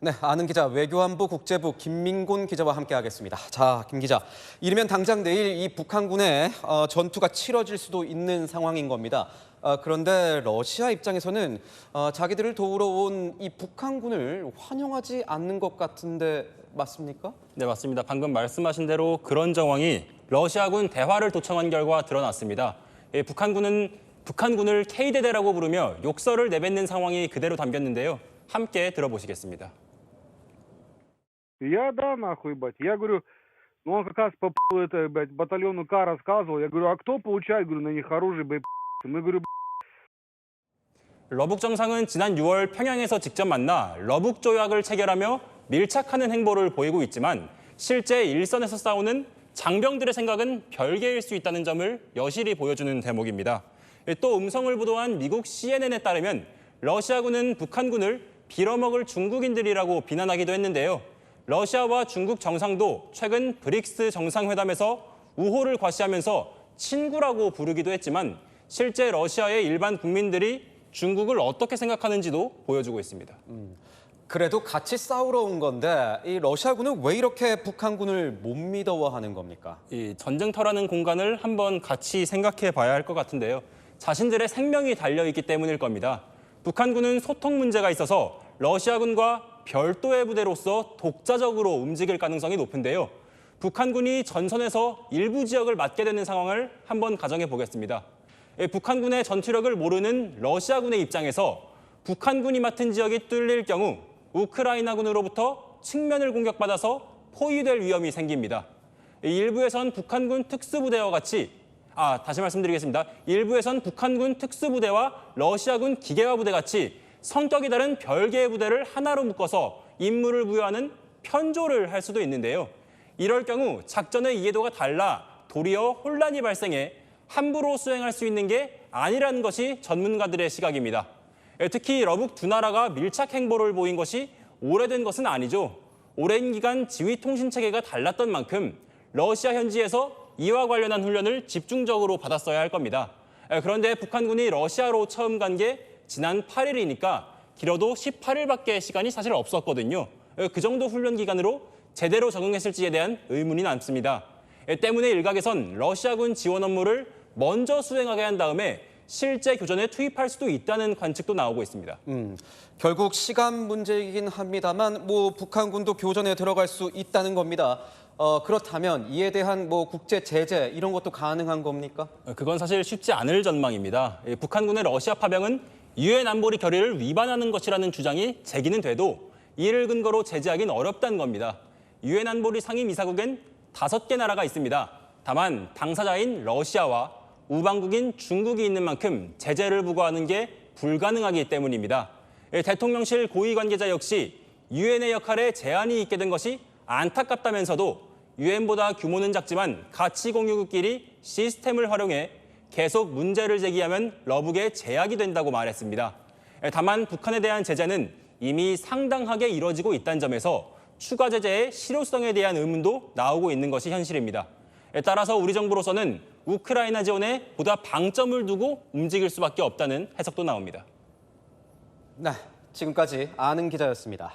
네, 아는 기자 외교안보 국제부 김민곤 기자와 함께하겠습니다. 자, 김 기자, 이르면 당장 내일 이 북한군의 전투가 치러질 수도 있는 상황인 겁니다. 그런데 러시아 입장에서는 자기들을 도우러 온 이 북한군을 환영하지 않는 것 같은데 맞습니까? 네, 맞습니다. 방금 말씀하신 대로 그런 정황이 러시아군 대화를 도청한 결과 드러났습니다. 북한군을 K대대라고 부르며 욕설을 내뱉는 상황이 그대로 담겼는데요. 함께 들어보시겠습니다. Я, да, нахуй, ебать. Я говорю, ну он как раз по это, блядь, батальону К рассказывал. Я говорю, а кто получает, говорю, на них оружие, блядь? Мы, говорю, 러북 정상은 지난 6월 평양에서 직접 만나 러북 조약을 체결하며 밀착하는 행보를 보이고 있지만 실제 일선에서 싸우는 장병들의 생각은 별개일 수 있다는 점을 여실히 보여주는 대목입니다. 또 음성을 보도한 미국 CNN에 따르면 러시아군은 북한군을 빌어먹을 중국인들이라고 비난하기도 했는데요. 러시아와 중국 정상도 최근 브릭스 정상회담에서 우호를 과시하면서 친구라고 부르기도 했지만 실제 러시아의 일반 국민들이 중국을 어떻게 생각하는지도 보여주고 있습니다. 그래도 같이 싸우러 온 건데 이 러시아군은 왜 이렇게 북한군을 못 믿어하는 겁니까? 이 전쟁터라는 공간을 한번 같이 생각해 봐야 할 것 같은데요. 자신들의 생명이 달려있기 때문일 겁니다. 북한군은 소통 문제가 있어서 러시아군과 별도의 부대로서 독자적으로 움직일 가능성이 높은데요. 북한군이 전선에서 일부 지역을 맡게 되는 상황을 한번 가정해 보겠습니다. 북한군의 전투력을 모르는 러시아군의 입장에서 북한군이 맡은 지역이 뚫릴 경우 우크라이나군으로부터 측면을 공격받아서 포위될 위험이 생깁니다. 일부에선 북한군 특수부대와 같이 다시 말씀드리겠습니다. 일부에선 북한군 특수부대와 러시아군 기계화 부대 같이 성격이 다른 별개의 부대를 하나로 묶어서 임무를 부여하는 편조를 할 수도 있는데요. 이럴 경우 작전의 이해도가 달라 도리어 혼란이 발생해 함부로 수행할 수 있는 게 아니라는 것이 전문가들의 시각입니다. 특히 러북 두 나라가 밀착 행보를 보인 것이 오래된 것은 아니죠. 오랜 기간 지휘 통신 체계가 달랐던 만큼 러시아 현지에서 이와 관련한 훈련을 집중적으로 받았어야 할 겁니다. 그런데 북한군이 러시아로 처음 간 게 지난 8일이니까 길어도 18일밖에 시간이 사실 없었거든요. 그 정도 훈련 기간으로 제대로 적응했을지에 대한 의문이 남습니다. 때문에 일각에선 러시아군 지원 업무를 먼저 수행하게 한 다음에 실제 교전에 투입할 수도 있다는 관측도 나오고 있습니다. 결국 시간 문제이긴 합니다만 북한군도 교전에 들어갈 수 있다는 겁니다. 그렇다면 이에 대한 국제 제재 이런 것도 가능한 겁니까? 그건 사실 쉽지 않을 전망입니다. 북한군의 러시아 파병은 유엔 안보리 결의를 위반하는 것이라는 주장이 제기는 돼도 이를 근거로 제재하기는 어렵다는 겁니다. 유엔 안보리 상임이사국엔 5개 나라가 있습니다. 다만 당사자인 러시아와 우방국인 중국이 있는 만큼 제재를 부과하는 게 불가능하기 때문입니다. 대통령실 고위 관계자 역시 유엔의 역할에 제한이 있게 된 것이 안타깝다면서도 유엔보다 규모는 작지만 가치 공유국끼리 시스템을 활용해 계속 문제를 제기하면 러북에 제약이 된다고 말했습니다. 다만 북한에 대한 제재는 이미 상당하게 이뤄지고 있다는 점에서 추가 제재의 실효성에 대한 의문도 나오고 있는 것이 현실입니다. 따라서 우리 정부로서는 우크라이나 지원에 보다 방점을 두고 움직일 수밖에 없다는 해석도 나옵니다. 네, 지금까지 아는 기자였습니다.